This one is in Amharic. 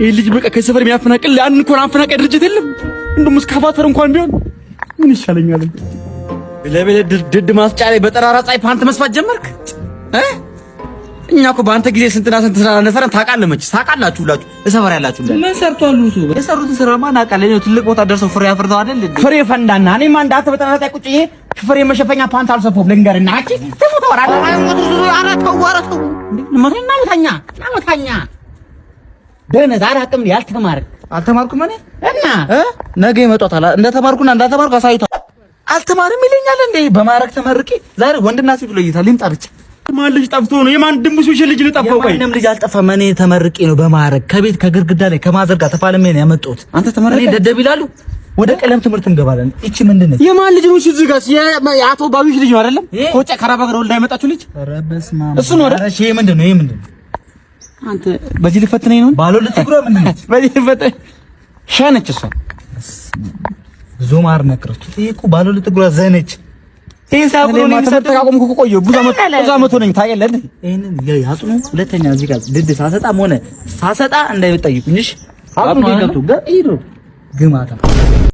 ይሄ ልጅ በቃ ከሰፈር የሚያፈናቅል ያን እንኳን አፈናቃይ ድርጅት የለም። እንደውም እስካቫተር እንኳን ቢሆን ምን ይሻለኛል? ለበለ ድድ ማስጫ ላይ በጠራራ ፀሐይ ፓንት መስፋት ጀመርክ? እኛ እኮ በአንተ ጊዜ ስንትና ስንት ስራ እንደሰራን ታውቃለህ። መች ታውቃላችሁ ሁላችሁ እሰፈር ያላችሁ እንዴ? ምን ሰርቷል እሱ? የሰሩትን ስራማ እናውቃለን። ትልቅ ቦታ ደርሰው ፍሬ አፍርተው አይደል? ፍሬ ፈንዳና እኔማ እንዳንተ በጠራራ ፀሐይ ቁጭ ይሄ ፍሬ መሸፈኛ ፓንት አልሰፋሁም። ልንገርና አቺ ተሞተው አራተው ናመታኛ ደህነት አላውቅም። ያልተማርክ አልተማርኩም እኔ እና ነገ ይመጣታል እንደተማርኩና እንዳልተማርኩ አሳይቷል። አልተማርም ይለኛል እንዴ? በማረክ ተመርቄ ዛሬ ወንድና ሴት ለይታ ሊምጣ ብቻ። ማን ልጅ ጠፍቶ ነው? የማን ድንቡሽ ልጅ ልጠፋው? ቆይ የማንም ልጅ አልጠፋም። እኔ ተመርቄ ነው በማረክ ከቤት ከግርግዳ ላይ ከማዘር ጋር ተፋልሜ ነው ያመጣሁት። አንተ ተመረቀ? እኔ ደደብ ይላሉ። ወደ ቀለም ትምህርት እንገባለን። እቺ ምንድነው? የማን ልጅ ነው? እሺ እዚህ ጋር የአቶ ባቢሽ ልጅ ነው አይደለም? ኮጫ ከራባ ጋር ወልዳ ያመጣችሁ ልጅ። ኧረ በስመ አብ እሱ ነው አይደል? እሺ ይሄ ምንድነው? ይሄ ምንድነው? አንተ በዚህ ልፈትነኝ ነው? ባለው ልትግሮ ምንድነው? በዚህ ልፈትነኝ ሻነች እሷ ዞማር ነክረች። ይሄ እኮ ባለው ልትግሮ ዘነች። ይሄ ሳቁ ነው ተቃቆምኩ እኮ ቆየሁ። ብዙ አመት ሆነኝ ታየለህ። ይሄንን ያጥኑ ሁለተኛ እዚህ ጋር ድድ ሳሰጣም ሆነ ሳሰጣ እንዳይጠይቁኝ። እሺ አጥኑ ይገብቱ ጋር ይሄዱ ግማታ